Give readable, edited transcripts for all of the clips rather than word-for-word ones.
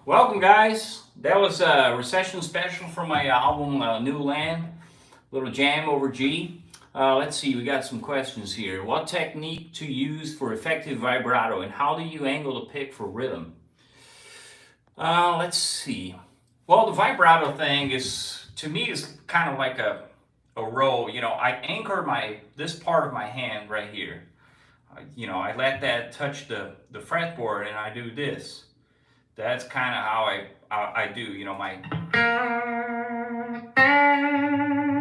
Welcome, guys. That was a recession special from my album New Land, little jam over G. Let's see, we got some questions here. What technique to use for effective vibrato, and how do you angle the pick for rhythm? Let's see. Well, the vibrato thing is, to me, is kind of like a roll. You know, I anchor this part of my hand right here. You know, I let that touch the fretboard, and I do this. That's kind of how I do, you know,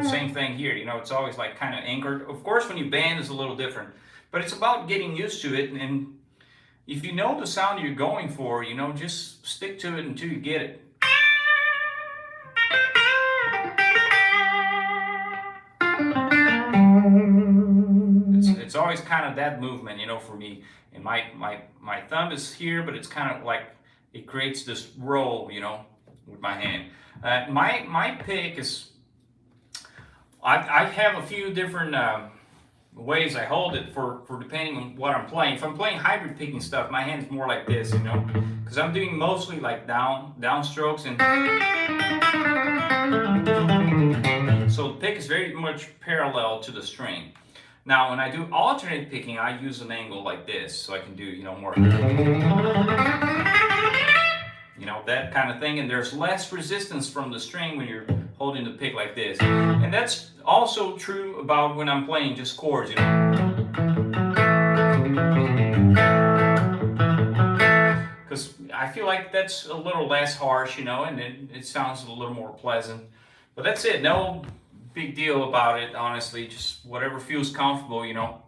the same thing here, you know, it's always like kind of anchored. Of course, when you band, it's a little different, but it's about getting used to it. And if you know the sound you're going for, you know, just stick to it until you get it. It's always kind of that movement, you know, for me. And my thumb is here, but it's kind of like, it creates this roll, you know, with my hand. My pick is, I have a few different ways I hold it for depending on what I'm playing. If I'm playing hybrid picking stuff, my hand's more like this, you know, because I'm doing mostly like down strokes, and so the pick is very much parallel to the string. Now, when I do alternate picking, I use an angle like this, so I can do, you know, more, you know, that kind of thing. And there's less resistance from the string when you're holding the pick like this. And that's also true about when I'm playing just chords, you know. Because I feel like that's a little less harsh, you know, and it sounds a little more pleasant. But that's it. No big deal about it, honestly. Just whatever feels comfortable, you know.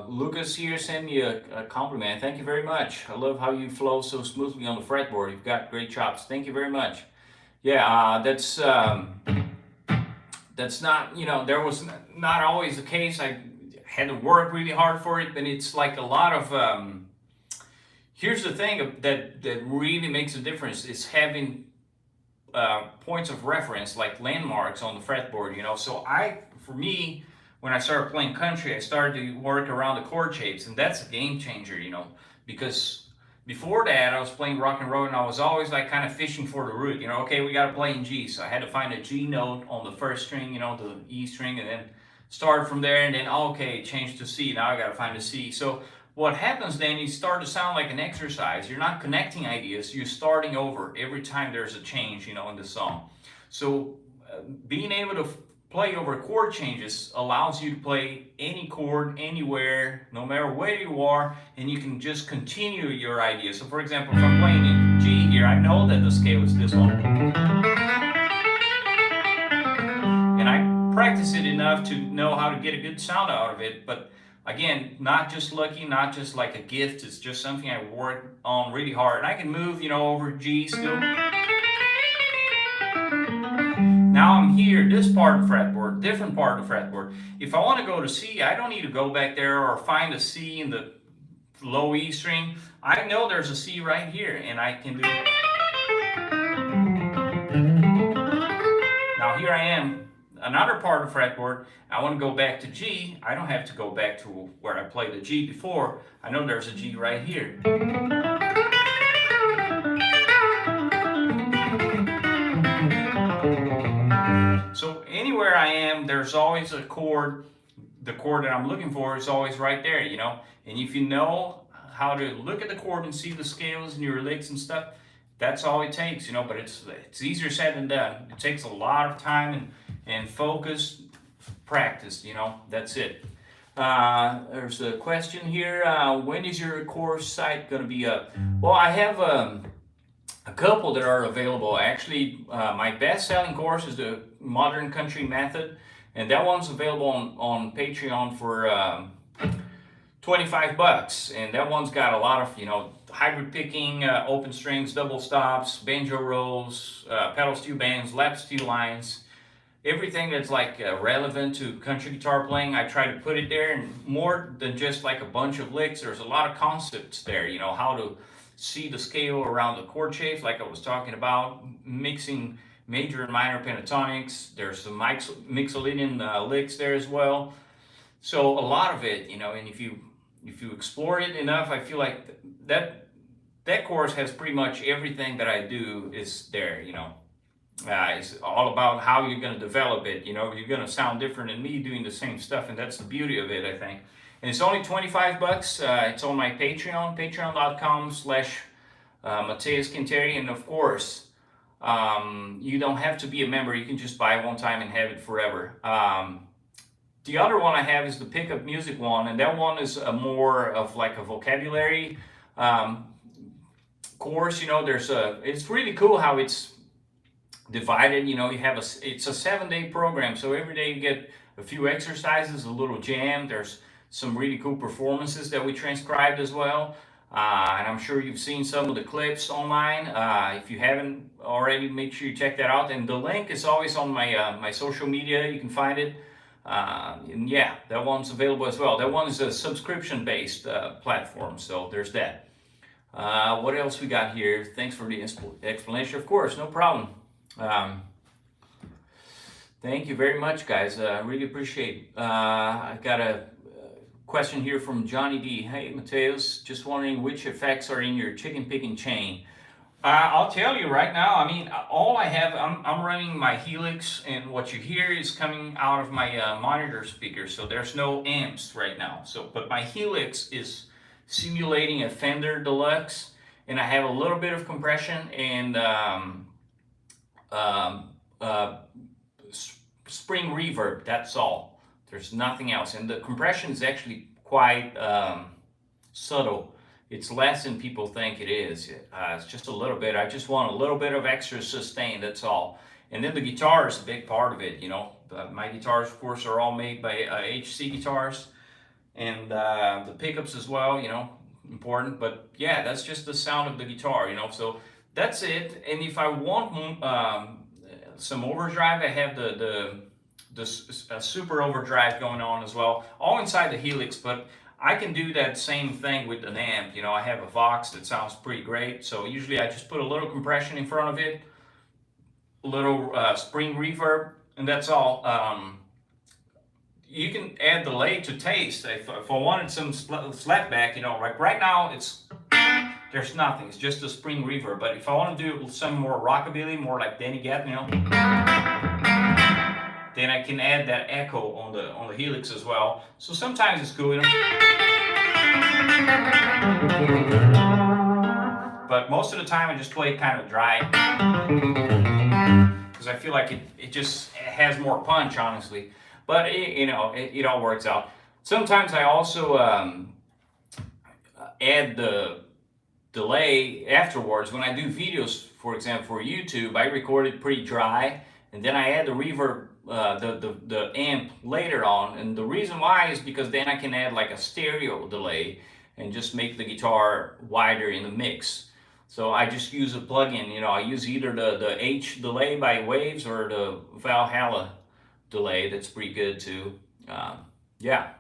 Lucas here sent me a compliment. Thank you very much. I love how you flow so smoothly on the fretboard. You've got great chops. Thank you very much. Yeah, that's not, you know, there was not always the case. I had to work really hard for it, but it's like a lot of here's the thing that really makes a difference, is having points of reference, like landmarks on the fretboard, you know. So for me, when I started playing country, I started to work around the chord shapes, and that's a game changer, you know, because before that I was playing rock and roll, and I was always like kind of fishing for the root, you know. Okay, we got to play in G, so I had to find a G note on the first string, you know, the E string, and then start from there, and then okay, change to C. Now I got to find a C. So what happens then, you start to sound like an exercise. You're not connecting ideas, you're starting over every time there's a change, you know, in the song. So being able to play over chord changes allows you to play any chord, anywhere, no matter where you are, and you can just continue your idea. So for example, if I'm playing in G here, I know that the scale is this one. And I practice it enough to know how to get a good sound out of it, but again, not just lucky, not just like a gift, it's just something I work on really hard. And I can move, you know, over G still. Now I'm here, this part of the fretboard, different part of the fretboard. If I want to go to C, I don't need to go back there or find a C in the low E string, I know there's a C right here, and I can do. Now here I am, another part of fretboard. I want to go back to G. I don't have to go back to where I played the G before. I know there's a G right here. So anywhere I am, there's always a chord. The chord that I'm looking for is always right there, you know. And if you know how to look at the chord and see the scales and your licks and stuff, that's all it takes, you know. But it's easier said than done. It takes a lot of time and focus, practice, you know. That's it. There's a question here. When is your course site going to be up? Well, I have a couple that are available. Actually, my best-selling course is the Modern Country Method, and that one's available on Patreon for $25, and that one's got a lot of, you know, hybrid picking, open strings, double stops, banjo rolls, pedal steel bends, lap steel lines, everything that's like relevant to country guitar playing. I try to put it there, and more than just like a bunch of licks, there's a lot of concepts there, you know, how to see the scale around the chord shapes, like I was talking about, mixing major and minor pentatonics. There's some mixolydian licks there as well. So a lot of it, you know, and if you explore it enough, I feel like that course has pretty much everything that I do is there, you know. It's all about how you're going to develop it, you know. You're going to sound different than me doing the same stuff, and that's the beauty of it, I think. And it's only $25. It's on my Patreon, patreon.com/Matheus Canteri. And of course, you don't have to be a member. You can just buy one time and have it forever. The other one I have is the pickup music one, and that one is more of like a vocabulary course. You know, it's really cool how it's divided. You know, it's a 7-day program, so every day you get a few exercises, a little jam. There's some really cool performances that we transcribed as well, and I'm sure you've seen some of the clips online. If you haven't already, make sure you check that out, and the link is always on my social media. You can find it. And yeah, that one's available as well. That one is a subscription-based platform, so there's that. What else we got here? Thanks for the explanation. Of course, no problem. Thank you very much, guys. I really appreciate it. I got a question here from Johnny D. Hey, Matheus, just wondering which effects are in your chicken picking chain. I'll tell you right now, I mean, all I have, I'm running my Helix, and what you hear is coming out of my monitor speaker, so there's no amps right now. So, but my Helix is simulating a Fender Deluxe, and I have a little bit of compression and spring reverb, that's all. There's nothing else, and the compression is actually quite subtle. It's less than people think it is. It's just a little bit. I just want a little bit of extra sustain, that's all. And then the guitar is a big part of it, you know. My guitars, of course, are all made by HC guitars. And the pickups as well, you know, important. But yeah, that's just the sound of the guitar, you know. So that's it. And if I want some overdrive, I have the super overdrive going on as well. All inside the Helix, but I can do that same thing with an amp. You know, I have a Vox that sounds pretty great. So usually I just put a little compression in front of it, a little spring reverb, and that's all. You can add delay to taste. If I wanted some slapback, you know, like right now there's nothing. It's just a spring reverb. But if I want to do some more rockabilly, more like Danny Gap, you know, then I can add that echo on the Helix as well. So sometimes it's cool, you know. But most of the time I just play it kind of dry, because I feel like it just has more punch, honestly. But it all works out. Sometimes I also add the delay afterwards. When I do videos, for example, for YouTube, I record it pretty dry, and then I add the reverb, the amp later on. And the reason why is because then I can add like a stereo delay and just make the guitar wider in the mix. So I just use a plugin, you know. I use either the H delay by Waves or the Valhalla delay. That's pretty good too. Yeah.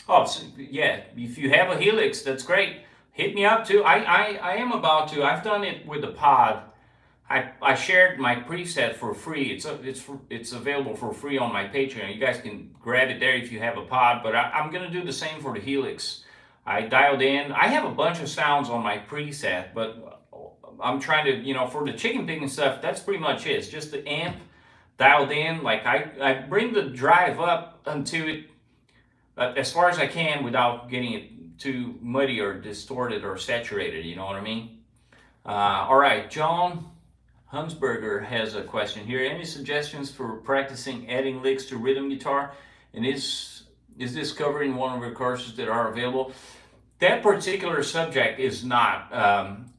Oh, so, yeah. If you have a Helix, that's great. hit me up too. I am about to. I've done it with the pod. I shared my preset for free. It's available for free on my Patreon. You guys can grab it there if you have a pod. But I'm gonna do the same for the Helix. I dialed in. I have a bunch of sounds on my preset, but I'm trying to, for the chicken picking stuff, that's pretty much it. It's just the amp dialed in. Like I bring the drive up until it, as far as I can without getting it too muddy or distorted or saturated, you know what I mean? All right, John Hunsberger has a question here. Any suggestions for practicing adding licks to rhythm guitar? And is this covered in one of the courses that are available? That particular subject is not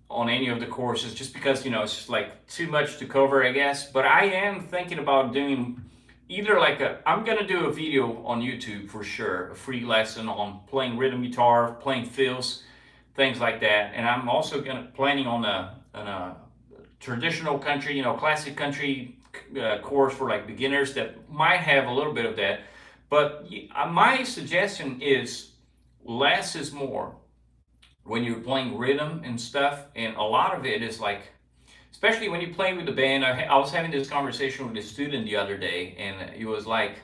on any of the courses, just because, it's just like too much to cover, I guess. But I am thinking about doing either I'm gonna do a video on YouTube for sure, a free lesson on playing rhythm guitar, playing fills, things like that. And I'm also planning on a traditional country, classic country course for like beginners that might have a little bit of that. But my suggestion is less is more when you're playing rhythm and stuff. And a lot of it is like, especially when you play with the band. I was having this conversation with a student the other day, and he was like,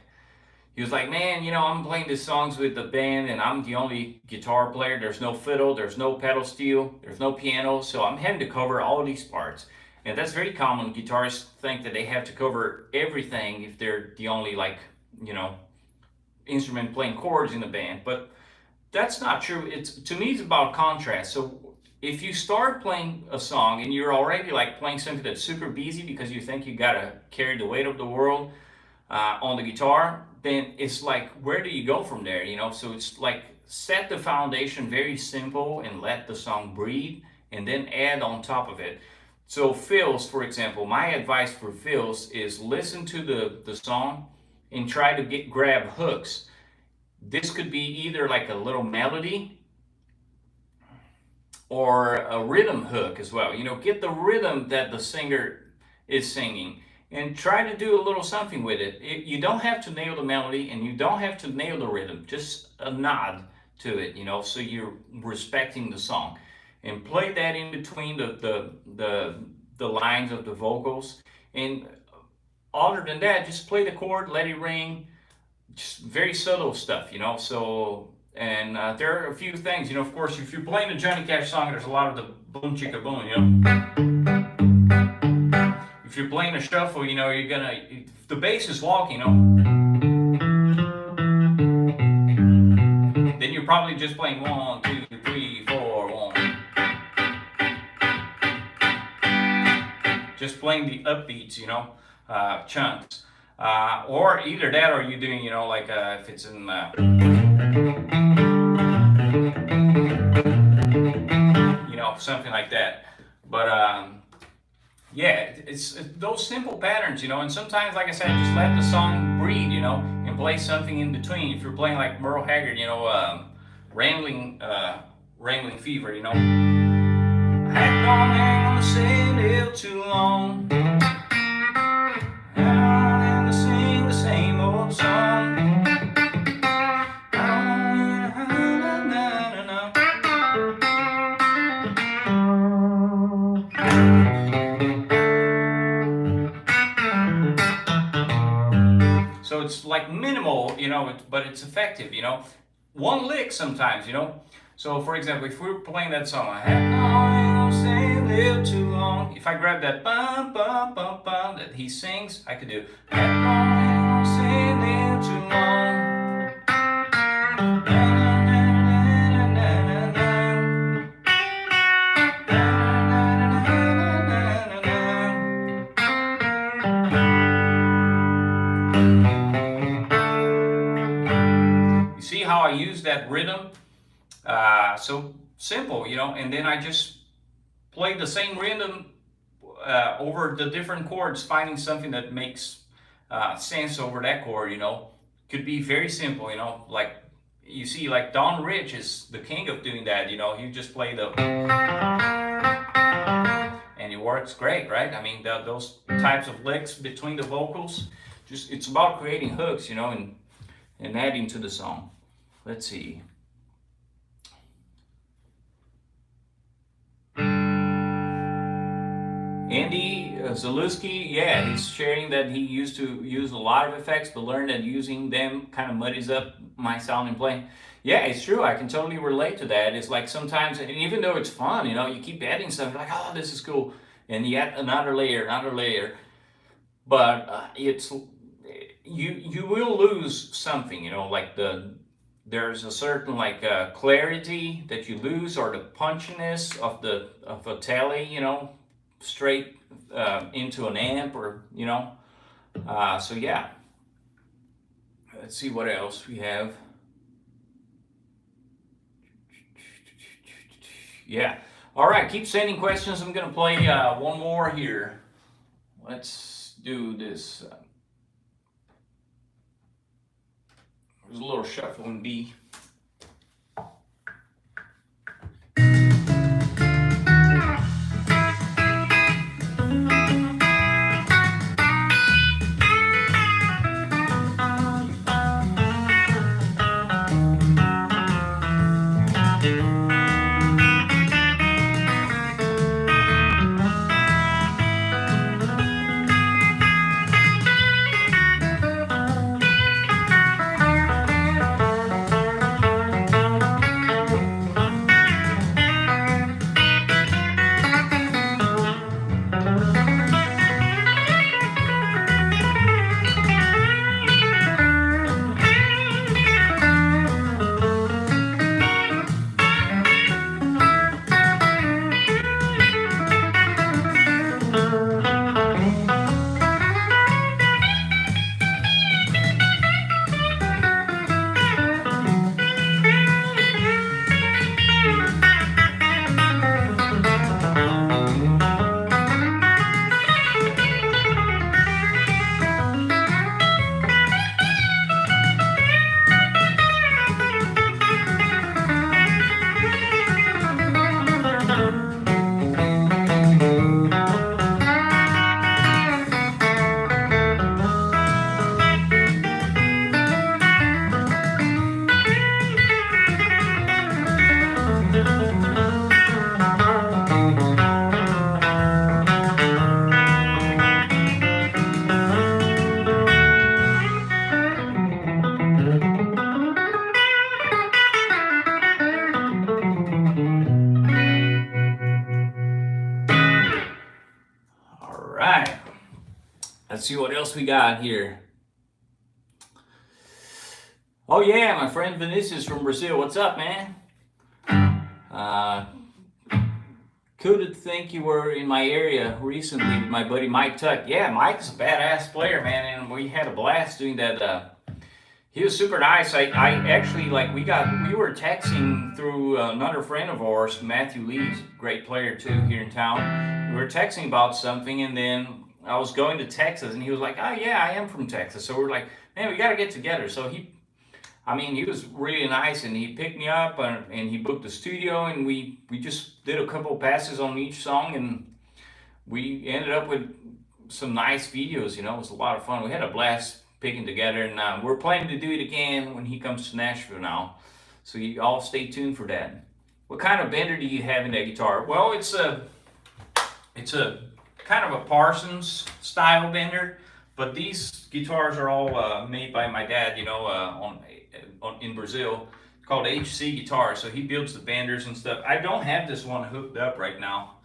man, I'm playing these songs with the band and I'm the only guitar player. There's no fiddle, there's no pedal steel, there's no piano. So I'm having to cover all these parts. And that's very common. Guitarists think that they have to cover everything if they're the only instrument playing chords in the band. But that's not true. To me, it's about contrast. So if you start playing a song and you're already playing something that's super busy because you think you gotta carry the weight of the world on the guitar, then it's like, where do you go from there? So it's like, set the foundation very simple and let the song breathe, and then add on top of it. So fills, for example, my advice for fills is listen to the song and try to grab hooks. This could be either like a little melody or a rhythm hook as well. Get the rhythm that the singer is singing and try to do a little something with it. You don't have to nail the melody and you don't have to nail the rhythm, just a nod to it, so you're respecting the song. And play that in between the lines of the vocals. And other than that, just play the chord, let it ring, just very subtle stuff, So, and there are a few things, of course, if you're playing a Johnny Cash song, there's a lot of the boom chicka boom, If you're playing a shuffle, you're gonna, if the bass is walking, then you're probably just playing 1, 2, 3, 4, 1. Just playing the upbeats, chunks. Or either that, or you're doing, if it's in, something like that. But yeah, it's those simple patterns, and sometimes, like I said, just let the song breathe, and play something in between. If you're playing like Merle Haggard, Rambling Fever, I had gone hang on the same hill too long. And to sing the same old song. So it's like minimal, but it's effective, One lick sometimes, So for example, if we're playing that song, I had no same live too long. If I grab that bum bum bum bum that he sings, I could do had no same live too long. You see how I use that rhythm? So simple, and then I just play the same rhythm over the different chords, finding something that makes sense over that chord, Could be very simple, like you see, like Don Rich is the king of doing that, he just play the, and it works great, right? I mean, those types of licks between the vocals, it's about creating hooks, and adding to the song. Let's see. Andy Zalewski, yeah, he's sharing that he used to use a lot of effects, but learned that using them kind of muddies up my sound and playing. Yeah, it's true. I can totally relate to that. It's like sometimes, and even though it's fun, you know, you keep adding stuff, you're like, oh, this is cool, and yet another layer. But it's you will lose something, you know, like there's a certain like clarity that you lose, or the punchiness of a tele, you know, straight into an amp, or you know. So yeah, let's see what else we have. Yeah. All right, keep sending questions. I'm gonna play one more here. Let's do this. There's a little shuffle in B. Let's see what else we got here. Oh yeah, my friend Vinicius from Brazil. What's up, man? Couldn't think you were in my area recently with my buddy Mike Tuck. Yeah, Mike's a badass player, man, and we had a blast doing that. He was super nice. I actually, like, we were texting through another friend of ours, Matthew Lee's a great player too here in town. We were texting about something, and then I was going to Texas, and he was like, oh yeah, I am from Texas. So we're like, man, we got to get together. So he was really nice, and he picked me up, and he booked the studio, and we just did a couple passes on each song, and we ended up with some nice videos. You know, it was a lot of fun. We had a blast picking together, and we're planning to do it again when he comes to Nashville now. So you all stay tuned for that. What kind of bender do you have in that guitar? Well, it's a kind of a Parsons style bender, but these guitars are all made by my dad, you know, in Brazil, called HC Guitars. So he builds the benders and stuff. I don't have this one hooked up right now.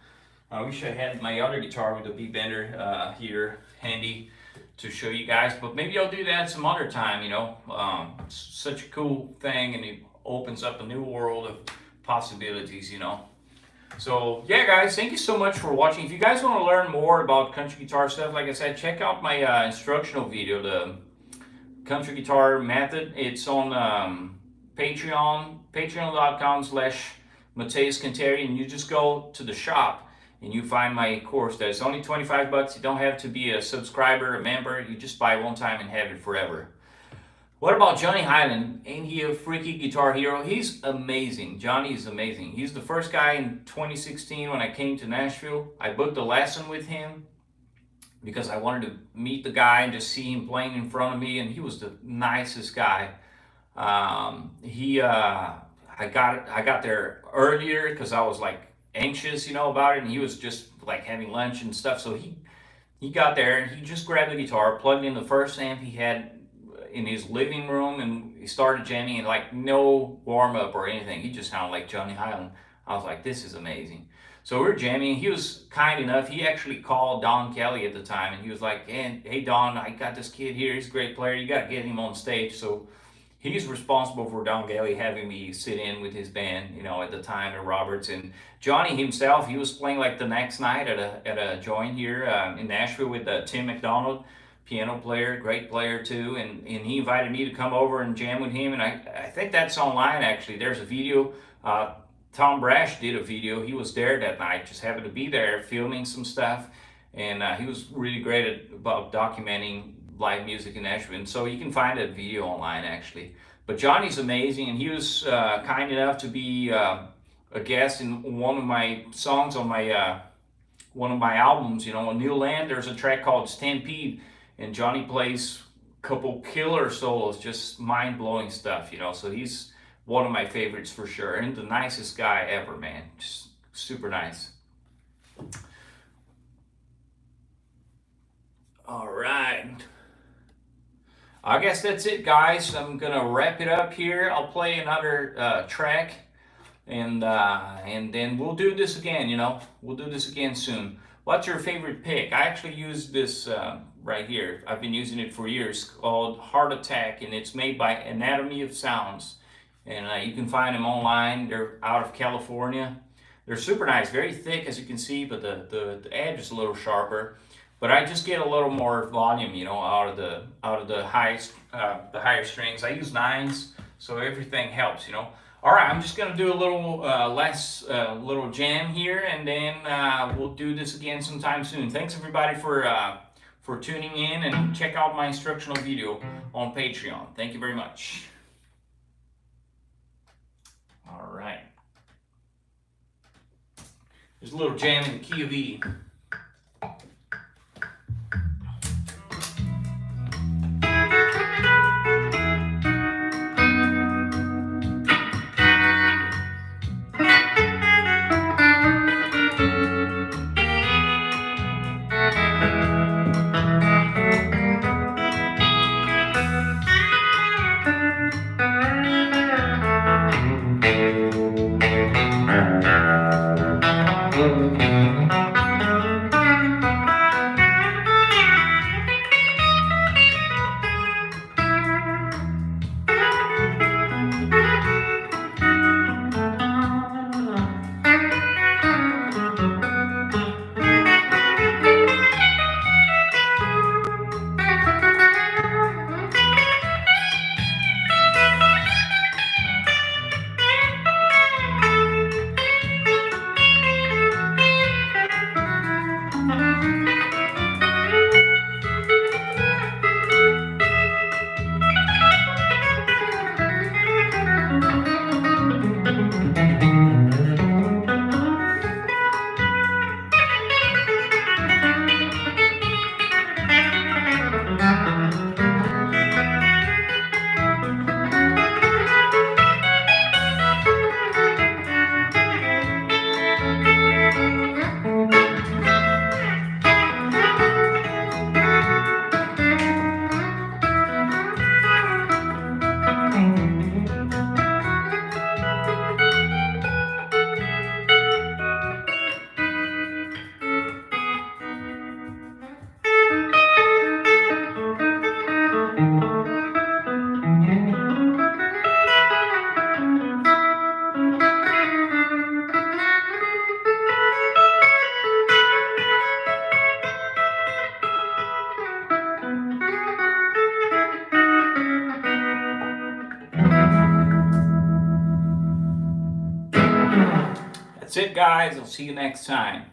I wish I had my other guitar with a B bender here handy to show you guys, but maybe I'll do that some other time, you know. It's such a cool thing, and it opens up a new world of possibilities, you know. So yeah, guys, thank you so much for watching. If you guys want to learn more about country guitar stuff, like I said, check out my instructional video, the country guitar method. It's on Patreon, patreon.com/Matheus Canteri, and you just go to the shop and you find my course. That's only 25 bucks. You don't have to be a subscriber, a member. You just buy one time and have it forever. What about Johnny Hyland? Ain't he a freaky guitar hero? He's amazing. Johnny is amazing. He's the first guy in 2016 when I came to Nashville. I booked a lesson with him because I wanted to meet the guy and just see him playing in front of me, and he was the nicest guy. I got there earlier because I was like anxious, you know, about it, and he was just like having lunch and stuff. So he got there and he just grabbed the guitar, plugged in the first amp he had in his living room, and he started jamming, and like no warm up or anything. He just sounded like Johnny Highland. I was like, this is amazing. So we were jamming. He was kind enough. He actually called Don Kelly at the time, and he was like, hey Don, I got this kid here. He's a great player. You got to get him on stage. So he's responsible for Don Kelly having me sit in with his band, you know, at the time at Roberts. And Johnny himself, he was playing like the next night at a joint here in Nashville with Tim McDonald, piano player, great player too. And he invited me to come over and jam with him. And I think that's online actually. There's a video. Tom Brash did a video. He was there that night, just happened to be there filming some stuff. And he was really great about documenting live music in Nashville. And so you can find that video online actually. But Johnny's amazing, and he was kind enough to be a guest in one of my songs on my one of my albums. You know, on New Land, there's a track called Stampede, and Johnny plays a couple killer solos, just mind-blowing stuff, you know. So he's one of my favorites for sure, and the nicest guy ever, man. Just super nice. All right. I guess that's it, guys. I'm gonna wrap it up here. I'll play another track, and then we'll do this again. You know, we'll do this again soon. What's your favorite pick? I actually use this right here. I've been using it for years. Called Heart Attack, and it's made by Anatomy of Sounds, and you can find them online. They're out of California. They're super nice, very thick as you can see, but the edge is a little sharper. But I just get a little more volume, you know, out of the highest the higher strings. I use nines, so everything helps, you know. All right, I'm just gonna do a little little jam here, and then we'll do this again sometime soon. Thanks everybody for tuning in, and check out my instructional video on Patreon. Thank you very much. All right, there's a little jam in the key of E. That's it, guys. I'll see you next time.